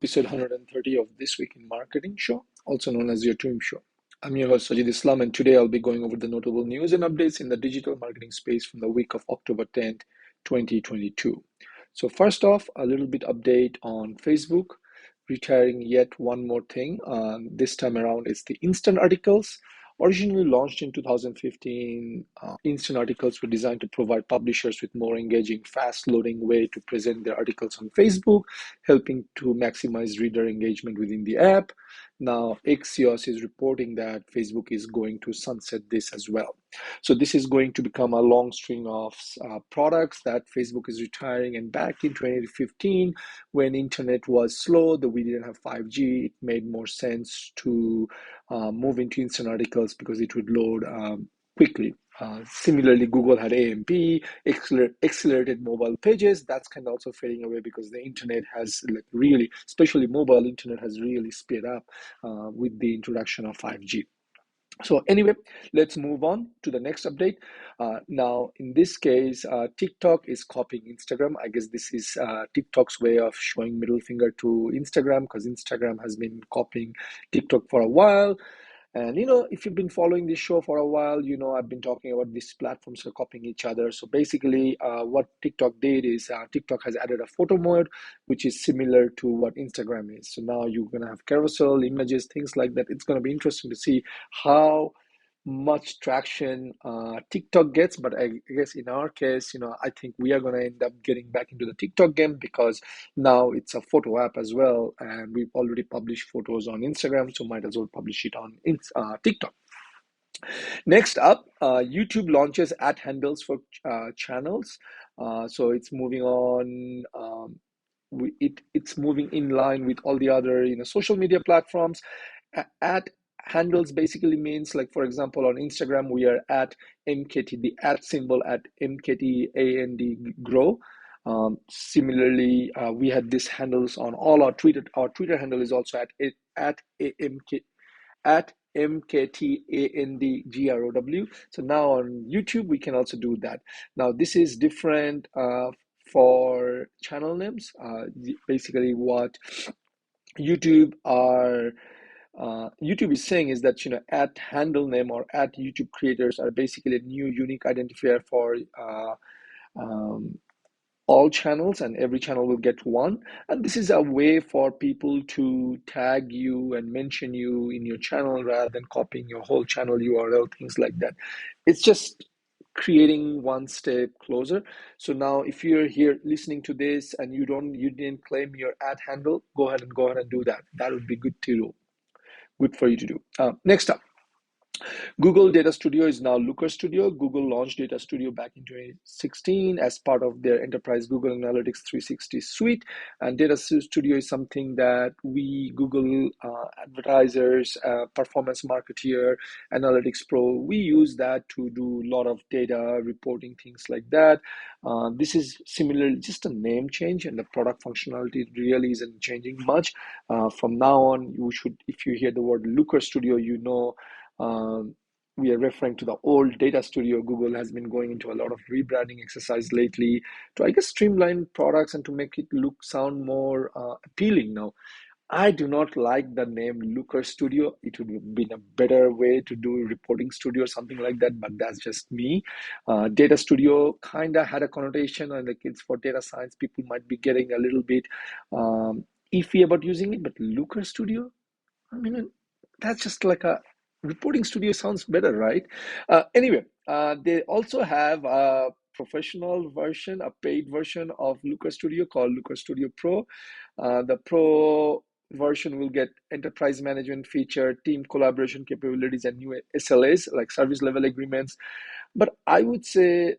episode 130 of This Week in Marketing show, also known as your Team show. I'm your host Sajid Islam, and today I'll be going over the notable news and updates in the digital marketing space from the week of October 10th, 2022. So first off, a little bit update on Facebook, retiring yet one more thing. This time around, it's the instant articles. Originally launched in 2015, instant articles were designed to provide publishers with more engaging, fast-loading way to present their articles on Facebook, helping to maximize reader engagement within the app. Now, Axios is reporting that Facebook is going to sunset this as well. So this is going to become a long string of products that Facebook is retiring. And back in 2015, when internet was slow, that we didn't have 5G, it made more sense to move into instant articles because it would load quickly. Similarly, Google had AMP, accelerated mobile pages. That's kind of also fading away because the internet has really, especially mobile internet, has really sped up with the introduction of 5G. So anyway, let's move on to the next update. Now, in this case, TikTok is copying Instagram. I guess this is TikTok's way of showing middle finger to Instagram, because Instagram has been copying TikTok for a while. And if you've been following this show for a while, I've been talking about these platforms are copying each other. So basically, what TikTok did is TikTok has added a photo mode, which is similar to what Instagram is. So now you're going to have carousel images, things like that. It's going to be interesting to see how much traction TikTok gets, but I guess in our case, I think we are going to end up getting back into the TikTok game because now it's a photo app as well, and we've already published photos on Instagram, so might as well publish it on TikTok. Next up, YouTube launches ad handles for channels, so it's moving on. It's moving in line with all the other social media platforms. Ad handles basically means, like, for example, on Instagram we are at MKT, the at symbol at MKTAND grow. Similarly, we had these handles on all our Twitter. Our Twitter handle is also at MKTANDGROW. So now on YouTube we can also do that. Now this is different for channel names. Basically, what YouTube is saying is that at handle name or at YouTube creators are basically a new unique identifier for all channels, and every channel will get one. And this is a way for people to tag you and mention you in your channel rather than copying your whole channel URL, things like that. It's just creating one step closer. So now if you're here listening to this and you didn't claim your ad handle, go ahead and do that. That would be good for you to do. Next up, Google Data Studio is now Luca Studio. Google launched Data Studio back in 2016 as part of their enterprise Google Analytics 360 suite. And Data Studio is something that we, Google advertisers, performance marketeer, analytics pro, we use that to do a lot of data reporting, things like that. This is similarly just a name change, and the product functionality really isn't changing much. From now on, if you hear the word Luca Studio, we are referring to the old Data Studio. Google has been going into a lot of rebranding exercise lately to, I guess, streamline products and to make it sound more appealing now. I do not like the name Looker Studio. It would have been a better way to do Reporting Studio or something like that, but that's just me. Data Studio kind of had a connotation, and like it's for data science. People might be getting a little bit iffy about using it, but Looker Studio, I mean, that's just like a Reporting Studio sounds better, right? Anyway, they also have a professional version, a paid version of Luca Studio called Luca Studio Pro. The Pro version will get enterprise management feature, team collaboration capabilities, and new SLAs, like service level agreements. But I would say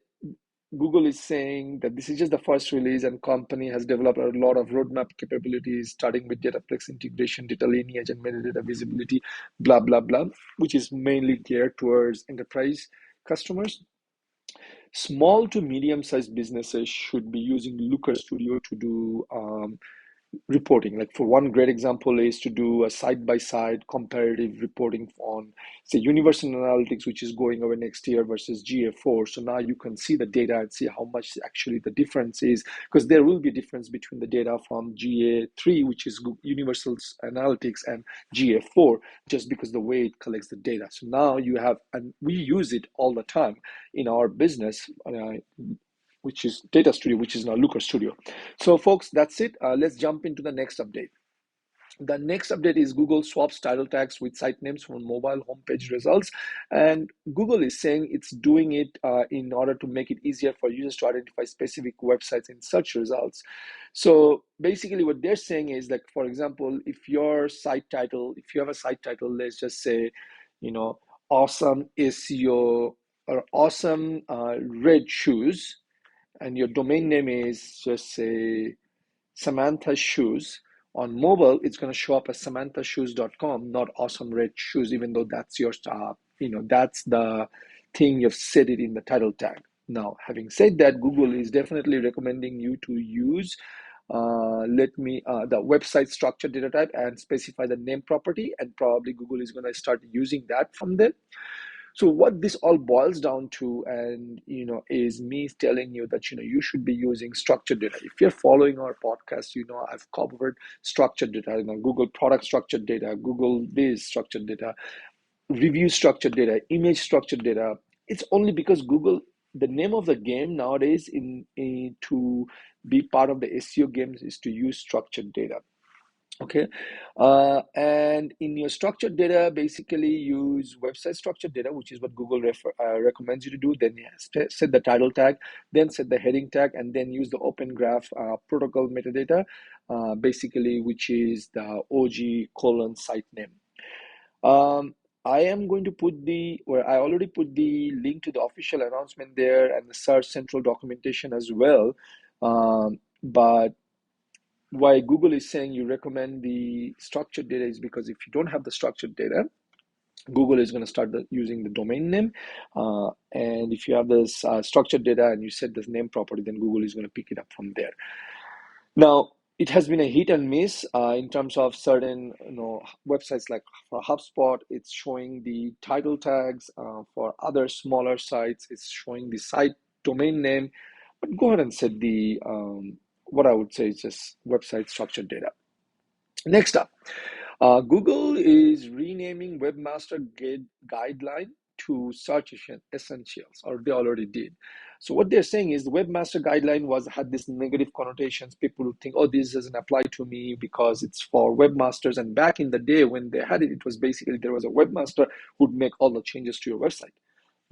Google is saying that this is just the first release, and company has developed a lot of roadmap capabilities, starting with Dataplex integration, data lineage, and metadata visibility, blah, blah, blah, which is mainly geared towards enterprise customers. Small to medium-sized businesses should be using Looker Studio to do reporting. Like for one great example is to do a side-by-side comparative reporting on, say, Universal Analytics, which is going over next year versus GA4. So now you can see the data and see how much actually the difference is, because there will be a difference between the data from GA3, which is Universal Analytics, and GA4, just because the way it collects the data. So now you have, and we use it all the time in our business, which is Data Studio, which is now Luca Studio. So folks, that's it. Let's jump into the next update. The next update is Google swaps title tags with site names from mobile homepage results. And Google is saying it's doing it in order to make it easier for users to identify specific websites in search results. So basically what they're saying is, like, for example, if your site title, if you have a site title, let's just say, awesome SEO or awesome red shoes, and your domain name is, just say, Samantha Shoes. On mobile, it's going to show up as samanthashoes.com, not awesome red shoes, even though that's your, that's the thing you've set it in the title tag. Now, having said that, Google is definitely recommending you to use the website structure data type and specify the name property, and probably Google is going to start using that from there. So what this all boils down to, and is me telling you that you should be using structured data. If you're following our podcast, I've covered structured data, Google product structured data, Google this structured data, review structured data, image structured data. It's only because Google, the name of the game nowadays in to be part of the SEO games is to use structured data. Okay, and in your structured data, basically use website structured data, which is what Google recommends you to do. Then set the title tag, then set the heading tag, and then use the Open Graph protocol metadata, basically, which is the OG : site name. I am going to put I already put the link to the official announcement there and the Search Central documentation as well. But why Google is saying you recommend the structured data is because if you don't have the structured data, Google is going to start using the domain name. And if you have this structured data and you set this name property, then Google is going to pick it up from there. Now, it has been a hit and miss in terms of certain websites, like for HubSpot, it's showing the title tags. For other smaller sites, it's showing the site domain name. But go ahead and set the what I would say is just website structured data. Next up, Google is renaming Webmaster guideline to Search Essentials, or they already did. So what they're saying is the Webmaster guideline had this negative connotations. People would think, oh, this doesn't apply to me because it's for webmasters. And back in the day when they had it, it was basically there was a webmaster who'd make all the changes to your website.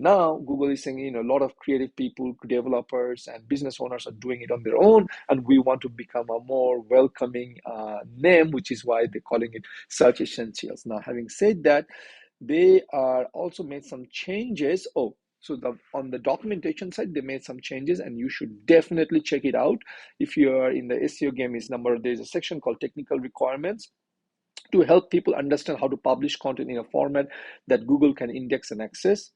Now, Google is saying, a lot of creative people, developers, and business owners are doing it on their own, and we want to become a more welcoming name, which is why they're calling it Search Essentials. Now, having said that, they are also made some changes. On the documentation side, they made some changes, and you should definitely check it out. If you are in the SEO game, there's a section called Technical Requirements to help people understand how to publish content in a format that Google can index and access.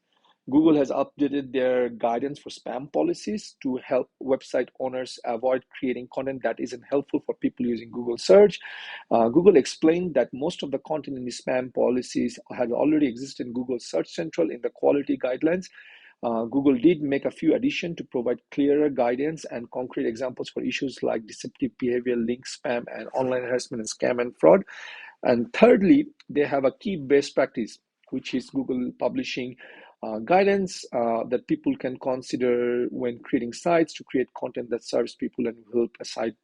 Google has updated their guidance for spam policies to help website owners avoid creating content that isn't helpful for people using Google search. Google explained that most of the content in the spam policies had already existed in Google Search Central in the quality guidelines. Google did make a few additions to provide clearer guidance and concrete examples for issues like deceptive behavior, link spam, and online harassment and scam and fraud. And thirdly, they have a key best practice, which is Google publishing guidance that people can consider when creating sites to create content that serves people and will help a site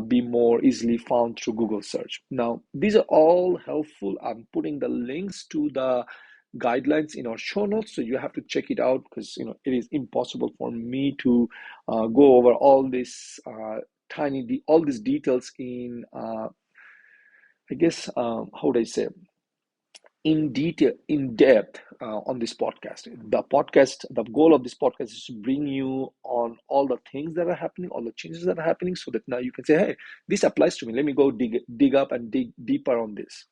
be more easily found through Google search. Now, these are all helpful. I'm putting the links to the guidelines in our show notes, so you have to check it out, because it is impossible for me to go over all this all these details in I guess, how would I say, in detail, in depth on this podcast. The goal of this podcast is to bring you on all the things that are happening, all the changes that are happening, so that now you can say, hey, this applies to me. Let me go dig up and dig deeper on this.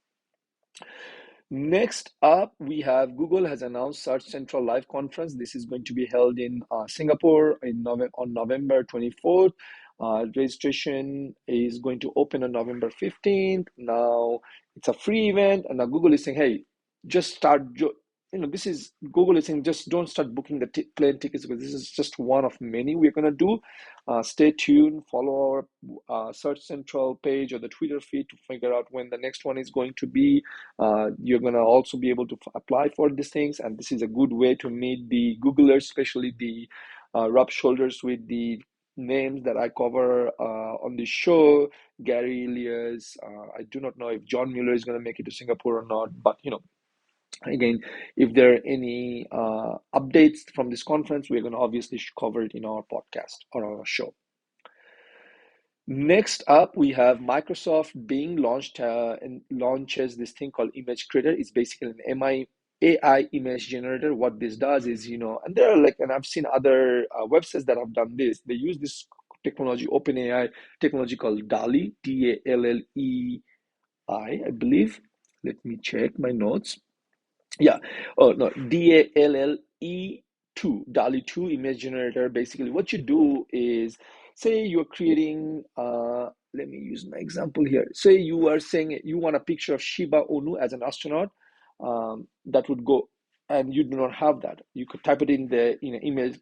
Next up, we have Google has announced Search Central Live Conference. This is going to be held in Singapore on November 24th. Registration is going to open on November 15th. Now it's a free event, and now Google is saying, hey, just start. This is Google is saying, just don't start booking the plane tickets, because this is just one of many we're gonna do. Stay tuned. Follow our Search Central page or the Twitter feed to figure out when the next one is going to be. You're gonna also be able to apply for these things, and this is a good way to meet the Googlers, especially the rub shoulders with the names that I cover on the show. Gary Elias. I do not know if John Mueller is going to make it to Singapore or not, but again, if there are any updates from this conference, we're going to obviously cover it in our podcast or our show. Next up, we have Microsoft being launched and launches this thing called Image Creator. It's basically an AI image generator. What this does is, and there are and I've seen other websites that have done this. They use this technology, OpenAI technology called DALL-E, DALLEI, I believe. Let me check my notes. Yeah. Oh, no, DALLE2, DALL-E 2 image generator. Basically, what you do is, say you're creating, let me use my example here. Say you are saying you want a picture of Shiba Inu as an astronaut, that would go, and you do not have that. You could type it in the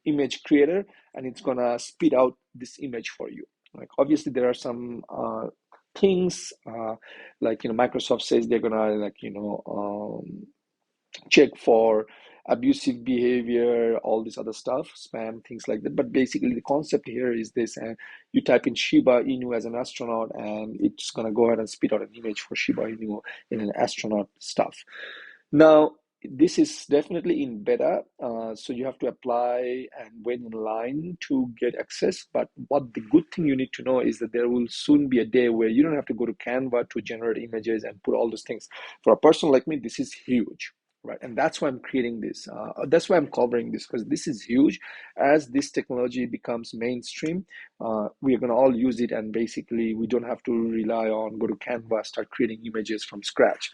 image creator, and it's gonna spit out this image for you. Like, obviously, there are some things, Microsoft says they're gonna check for abusive behavior, all this other stuff, spam, things like that. But basically, the concept here is this: and you type in Shiba Inu as an astronaut, and it's gonna go ahead and spit out an image for Shiba Inu in an astronaut stuff. Now, this is definitely in beta, so you have to apply and wait in line to get access. But what the good thing you need to know is that there will soon be a day where you don't have to go to Canva to generate images and put all those things. For a person like me, this is huge, right? And that's why I'm creating this. That's why I'm covering this, because this is huge. As this technology becomes mainstream, we're going to all use it, and basically we don't have to rely on go to Canva, start creating images from scratch.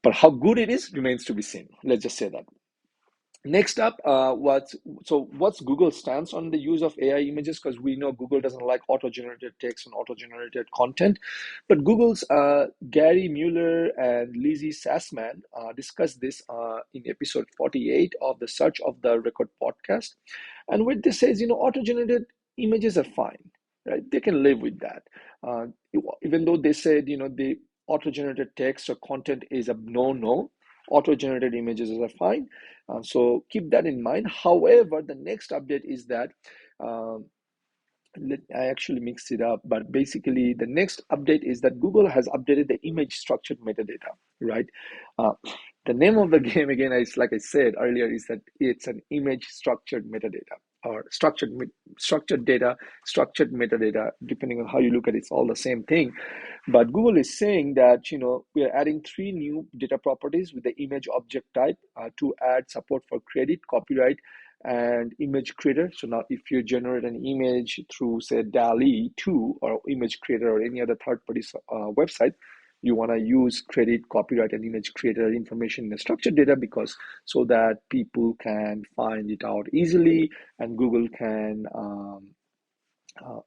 But how good it is remains to be seen. Let's just say that. Next up, what's Google's stance on the use of AI images? Because we know Google doesn't like auto-generated text and auto-generated content, but Google's Gary Mueller and Lizzie Sassman discussed this in episode 48 of the Search of the Record podcast, and what they say is, auto-generated images are fine, right? They can live with that, even though they said, the auto-generated text or content is a no-no. Auto-generated images are fine. So keep that in mind. However, the next update is that I actually mixed it up, but basically the next update is that Google has updated the image structured metadata, right? The name of the game, again, is, like I said earlier, is that it's an image structured metadata, or structured data, structured metadata. Depending on how you look at it, it's all the same thing. But Google is saying that, we are adding 3 new data properties with the image object type to add support for credit, copyright, and image creator. So now if you generate an image through, say, DALL-E 2 or image creator or any other third-party website, you want to use credit, copyright, and image creator information in the structured data, because so that people can find it out easily and Google can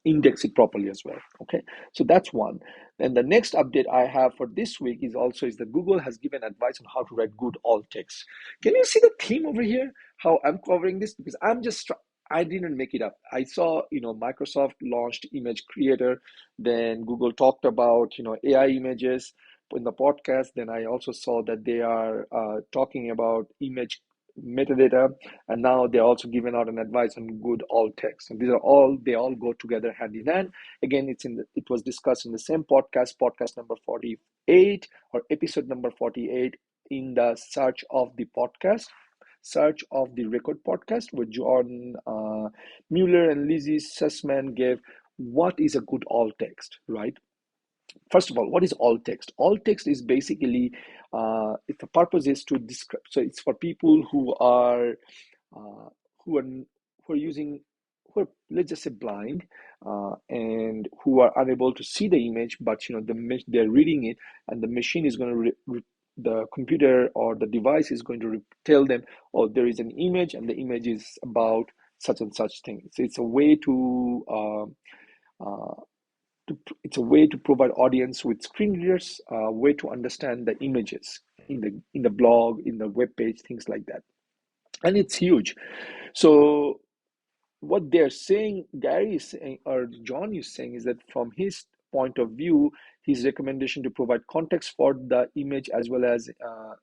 index it properly as well. Okay, so that's one. Then the next update I have for this week is that Google has given advice on how to write good alt text. Can you see the theme over here? How I'm covering this, because I didn't make it up. I saw, Microsoft launched Image Creator, then Google talked about, AI images in the podcast. Then I also saw that they are talking about image metadata, and now they're also giving out an advice on good alt text, and they all go together hand in hand. Again, it was discussed in the same podcast number 48, or episode number 48, in the Search of the Record podcast, where John Mueller and Lizzie Sussman gave what is a good alt text, right? First of all, what is alt text? Alt text is basically, if the purpose is to describe, so it's for people who are who are using, who are, let's just say, blind, and who are unable to see the image, but they're reading it, and the machine is going to the computer or the device is going to tell them, oh, there is an image, and the image is about such and such thing. So it's a way to It's a way to provide audience with screen readers, a way to understand the images in the blog, in the web page, things like that. And it's huge. So what they're saying, Gary is saying, or John is saying, is that from his point of view, his recommendation to provide context for the image as well as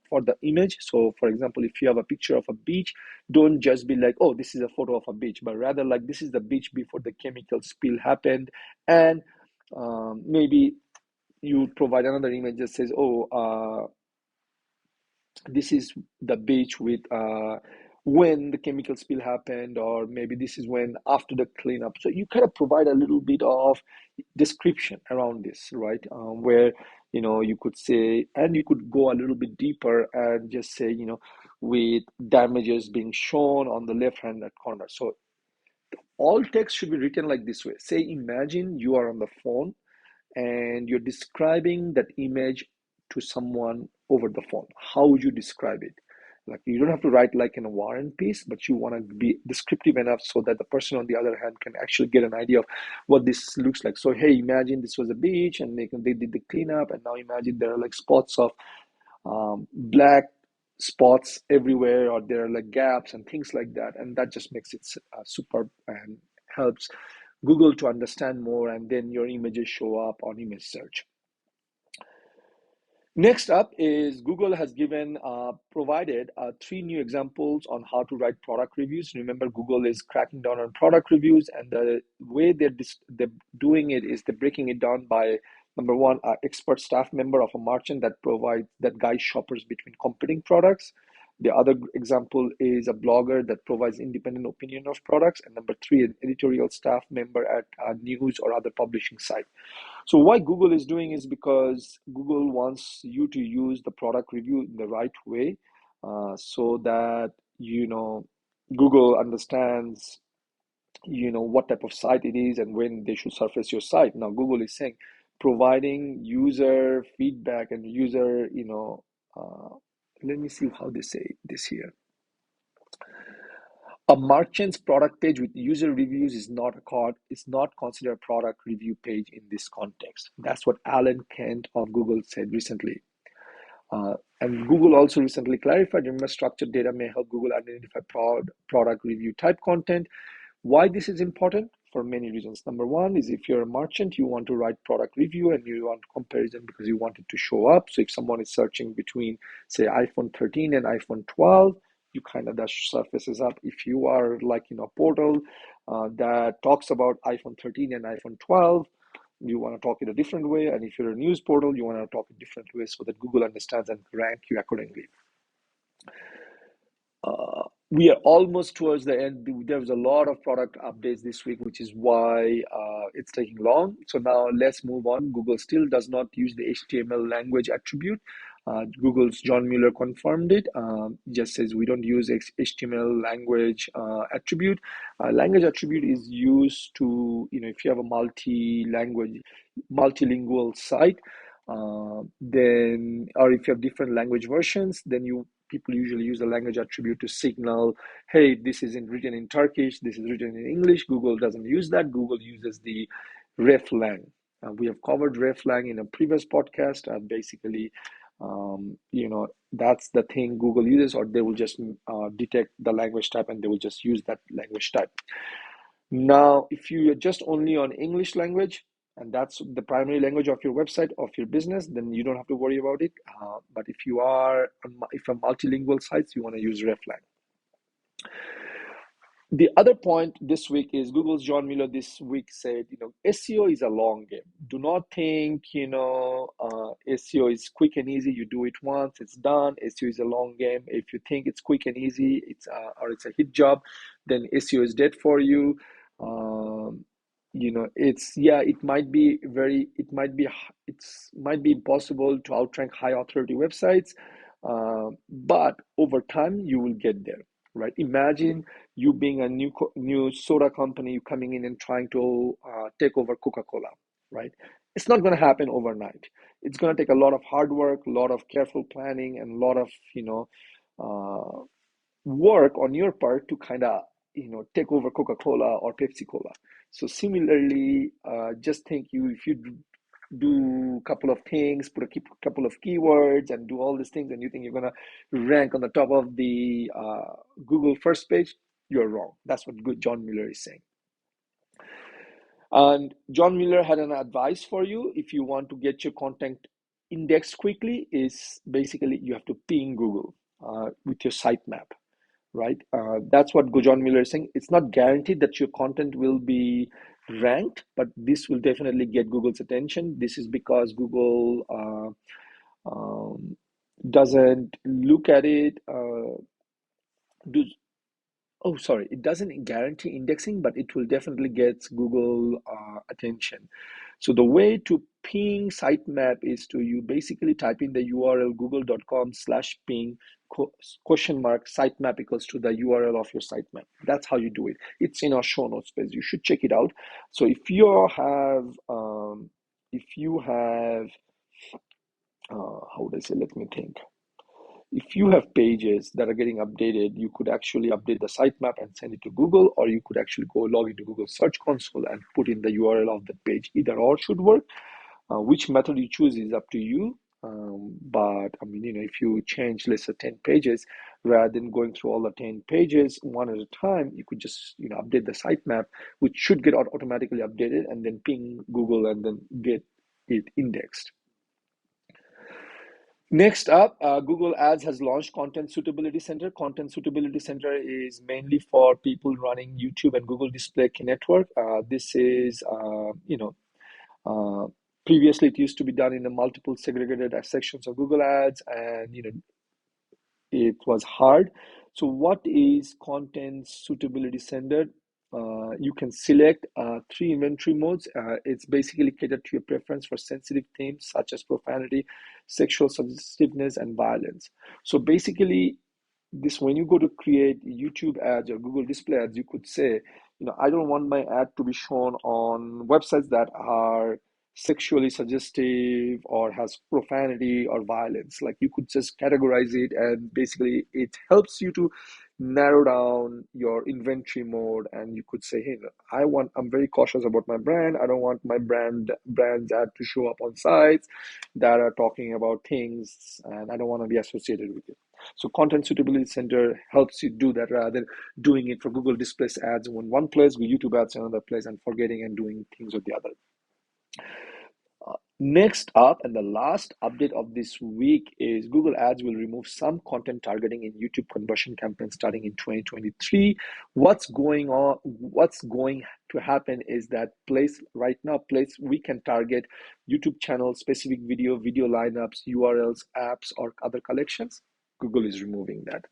for the image. So, for example, if you have a picture of a beach, don't just be like, oh, this is a photo of a beach, but rather like this is the beach before the chemical spill happened. And maybe you provide another image that says, oh, this is the beach with when the chemical spill happened, or maybe this is when after the cleanup. So you kind of provide a little bit of description around this, right? Where you could say, and you could go a little bit deeper and just say, with damages being shown on the left hand corner. So all text should be written like this way. Say, imagine you are on the phone and you're describing that image to someone over the phone. How would you describe it? Like, you don't have to write like in a war and peace, but you want to be descriptive enough so that the person on the other hand can actually get an idea of what this looks like. So, hey, imagine this was a beach and they did the cleanup, and now imagine there are like spots of black spots everywhere, or there are like gaps and things like that. And that just makes it superb and helps Google to understand more, and then your images show up on image search. Next up is Google has provided 3 new examples on how to write product reviews. Remember, Google is cracking down on product reviews, and the way they're doing it is they're breaking it down by, number one, an expert staff member of a merchant that guides shoppers between competing products. The other example is a blogger that provides independent opinion of products, and number 3, an editorial staff member at a news or other publishing site. So why Google is doing is because Google wants you to use the product review in the right way, so that Google understands what type of site it is and when they should surface your site. Now Google is saying providing user feedback and user let me see how they say this here. A merchant's product page with user reviews is not considered a product review page in this context. That's what Alan Kent of Google said recently. And Google also recently clarified, remember, structured data may help Google identify product review type content. Why this is important? For many reasons. Number one is, if you're a merchant, you want to write product review and you want comparison because you want it to show up. So if someone is searching between, say, iPhone 13 and iPhone 12, you kind of, that surfaces up. If you are like in a portal that talks about iPhone 13 and iPhone 12, you want to talk it a different way. And if you're a news portal, you want to talk a different way so that Google understands and rank you accordingly. We are almost towards the end. There was a lot of product updates this week, which is why it's taking long. So now let's move on. Google still does not use the HTML language attribute. Google's John Mueller confirmed it. Just says we don't use HTML language attribute. Language attribute is used to, if you have a multilingual site, then, or if you have different language versions, then people usually use the language attribute to signal, hey, this isn't written in Turkish, this is written in English. Google doesn't use that. Google uses the reflang. We have covered reflang in a previous podcast. Basically, that's the thing Google uses, or they will just detect the language type and they will just use that language type. Now, if you are just only on English language, and that's the primary language of your website, of your business, then you don't have to worry about it. But if you're multilingual sites, you want to use reflang. The other point this week is Google's John Mueller this week said, SEO is a long game. Do not think, SEO is quick and easy. You do it once, it's done. SEO is a long game. If you think it's quick and easy, it's a hit job, then SEO is dead for you. It might be impossible to outrank high authority websites, but over time you will get there, right? Imagine you being a new soda company coming in and trying to take over Coca-Cola, right? It's not going to happen overnight. It's going to take a lot of hard work, a lot of careful planning, and a lot of work on your part to kind of take over Coca-Cola or Pepsi-Cola. So similarly, just think if you do a couple of things, put a couple of keywords and do all these things, and you think you're gonna rank on the top of the Google first page, you're wrong. That's what good John Mueller is saying. And John Mueller had an advice for you if you want to get your content indexed quickly is basically you have to ping Google with your sitemap, right? That's what John Mueller is saying. It's not guaranteed that your content will be ranked, but this will definitely get Google's attention. This is because Google doesn't look at it, do it doesn't guarantee indexing, but it will definitely get Google attention. So the way to ping sitemap is to you basically type in the URL google.com/ping sitemap equals to the URL of your sitemap. That's how you do it. It's in our show notes page. You should check it out. So if you have how would I say? Let me think. If you have pages that are getting updated, you could actually update the sitemap and send it to Google, or you could actually go log into Google Search Console and put in the URL of the page. Either or should work. Which method you choose is up to you. But I mean, if you change, let's say 10 pages, rather than going through all the 10 pages one at a time, you could just, update the sitemap, which should get automatically updated, and then ping Google and then get it indexed. Next up, Google Ads has launched Content Suitability Center. Content Suitability Center is mainly for people running YouTube and Google Display Network. This is, previously it used to be done in the multiple segregated sections of Google Ads, and it was hard. So what is Content Suitability Center? You can select 3 inventory modes. It's basically catered to your preference for sensitive themes such as profanity, sexual suggestiveness, and violence. So basically, when you go to create YouTube ads or Google display ads, you could say, I don't want my ad to be shown on websites that are sexually suggestive or has profanity or violence. Like, you could just categorize it, and basically it helps you to narrow down your inventory mode. And you could say, hey, I'm very cautious about my brand. I don't want my brand's ad to show up on sites that are talking about things, and I don't want to be associated with it. So Content Suitability Center helps you do that, rather than doing it for Google Display ads in one place, with YouTube ads in another place, and forgetting and doing things with the other. Next up, and the last update of this week, is Google Ads will remove some content targeting in YouTube conversion campaigns starting in 2023. What's going to happen is that right now we can target YouTube channel specific video lineups, URLs, apps, or other collections. Google is removing that.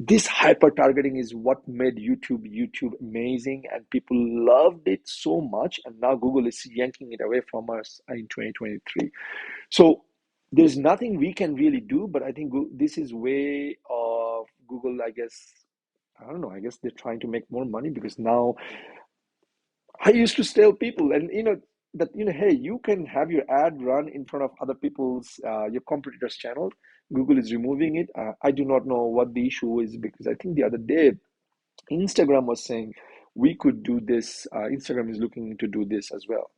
This hyper targeting is what made YouTube amazing, and people loved it so much, and now Google is yanking it away from us in 2023. So there's nothing we can really do, but I think this is way of Google, I guess. I don't know, I guess they're trying to make more money, because now I used to tell people, and hey, you can have your ad run in front of other people's, your competitors' channel. Google is removing it. I do not know what the issue is, because I think the other day Instagram was saying we could do this. Instagram is looking to do this as well.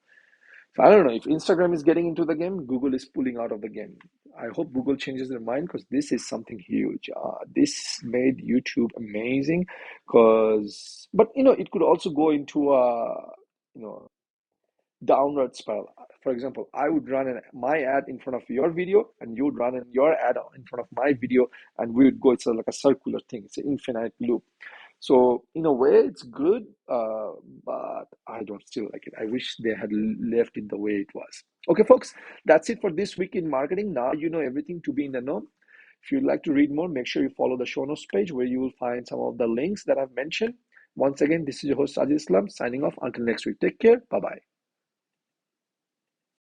So I don't know if Instagram is getting into the game. Google is pulling out of the game. I hope Google changes their mind, because this is something huge. This made YouTube amazing, but it could also go into a downward spiral. For example, I would run my ad in front of your video, and you would run your ad in front of my video, and we would go. It's like a circular thing. It's an infinite loop. So in a way, it's good, but I don't still like it. I wish they had left it the way it was. Okay, folks, that's it for this week in marketing. Now you know everything to be in the know. If you'd like to read more, make sure you follow the show notes page, where you will find some of the links that I've mentioned. Once again, this is your host Sajid Islam signing off. Until next week, take care. Bye-bye.